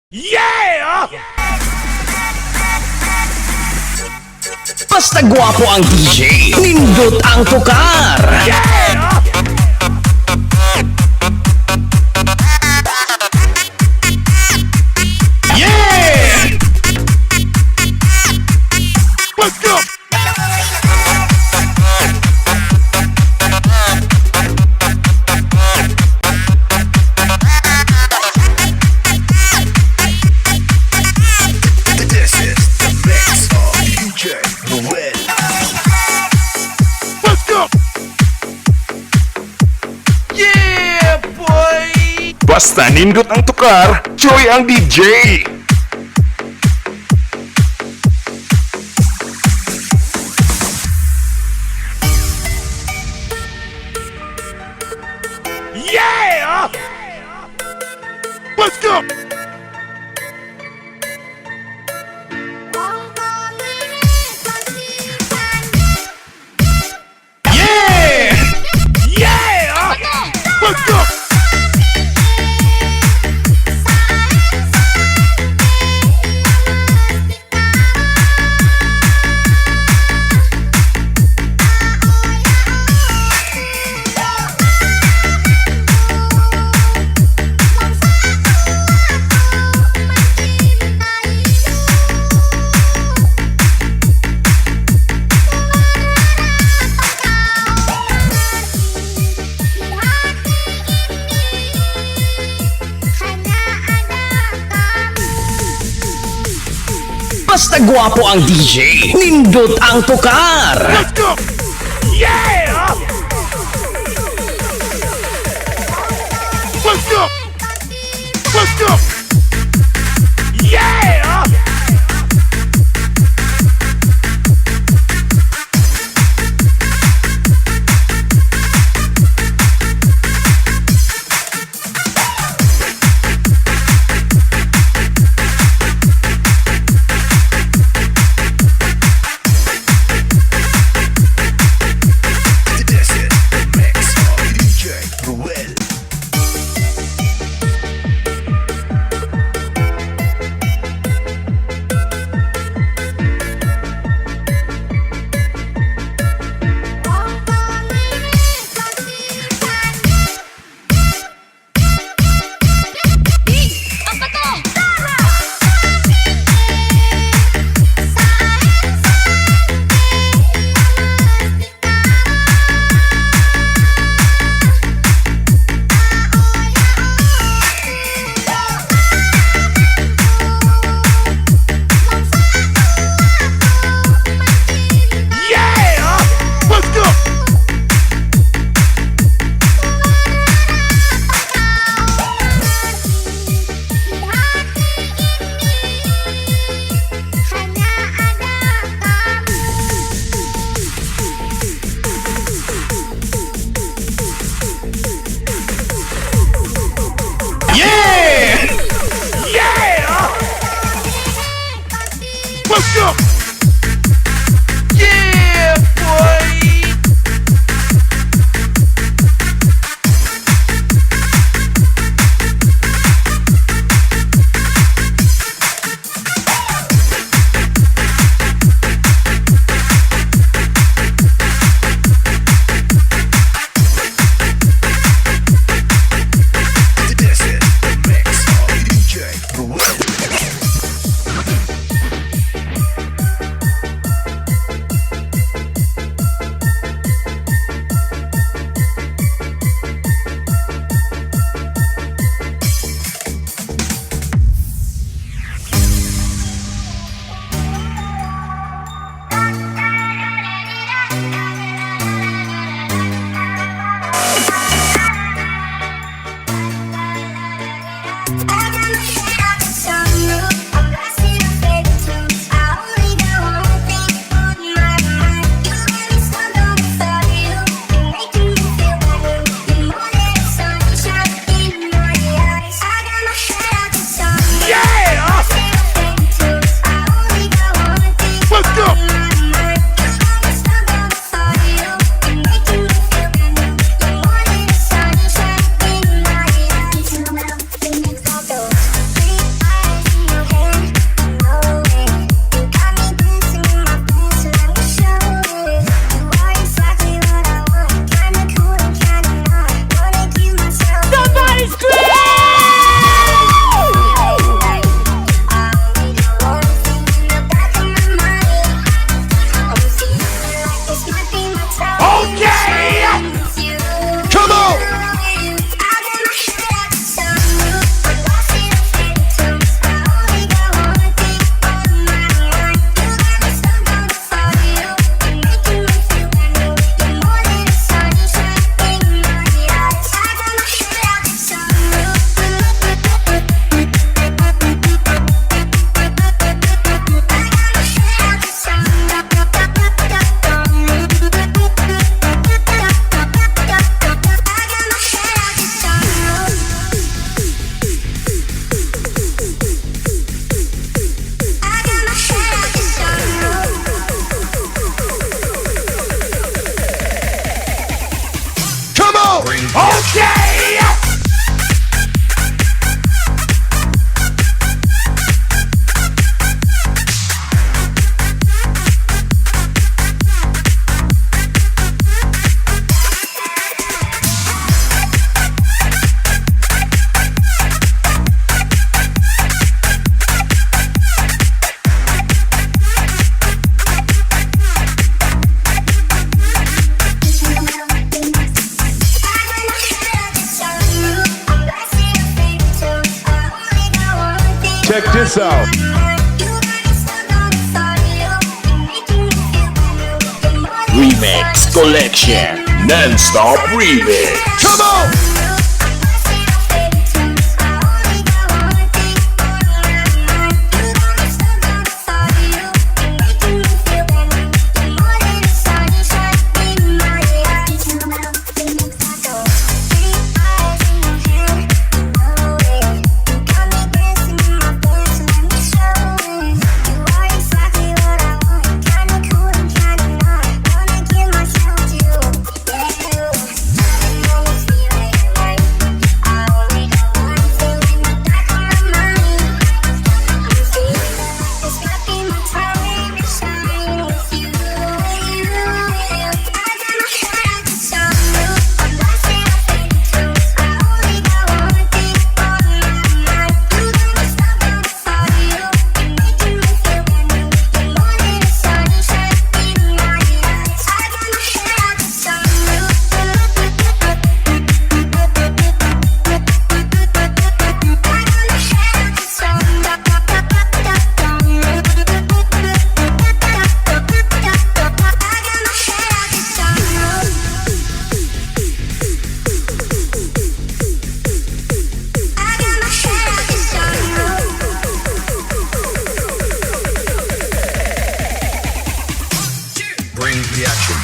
Yeah! Basta gwapo ang DJ, nindot ang tukar. Yeah! Yeah! Let's go! This is the mix of DJ Noel. Let's go! Yeah, boy! Basta nindot ang tukar, Joy ang DJ. Yeah! Let's go! Yeah! Yeah! Let's go! Basta gwapo ang DJ, nindot ang tukar. Let's go! Yeah! Let's go! Let's go! Yeah! This is the mix of DJ Noel. Check this out. Remix Collection Non-Stop Remix. Come on! Bring the action.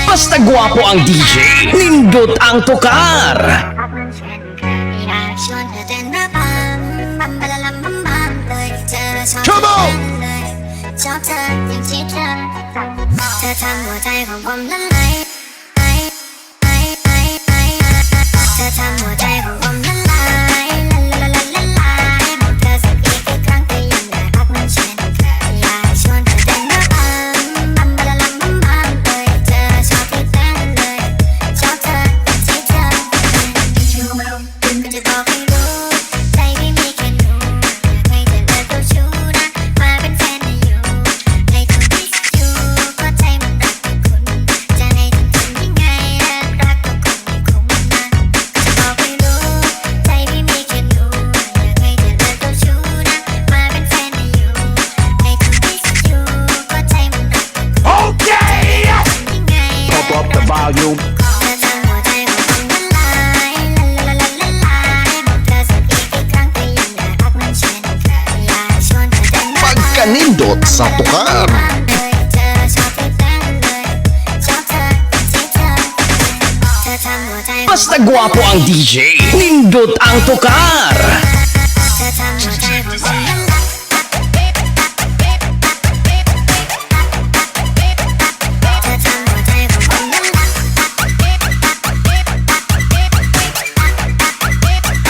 Basta gwapo ang DJ, nindot ang tukar. Come on! ชอบเธออย่างที่เธอทำหัวใจของผมละลายเธอทำหัวใจของผมละลายละลายบอกเธอสักอีกกี่ครั้งก็ยังได้รักมันเช่นเคยอยากชวนเธอเต้นระบำบัมเลยเธอชอบที่เต้นเลยชอบเธออย่างที่เธอก็จะบอกให้รู้ใจไม่มีแค่หนูอยากให้เธอเลิกเจ้าชู้นะมาเป็นแฟนให้อยู่ให้คนที่อยู่ก็ใจมันรักแต่คุณจะให้ทำยังไงรักก็คงไม่คุ้มนะจะบอกให้รู้ใจไม่มีแค่หนูอยากให้เธอเลิกเจ้าชู้นะมาเป็นแฟนให้อยู่ให้คนที่อยู่ก็ใจมันรักแต่คุณ Okay! ยังไง Pop up the volume. เธอทำหัวใจของผมละลายบอกเธอสักอีกกี่ครั้งก็ยังได้รักมันเช่นเคยอยากชวนเธอเต้นระบำ Pagkanindot sa tukar. เธอชอบที่เต้นเลยชอบเธอที่เธอทำหัวใจ Basta gwapo ang DJ, nindot ang tukar.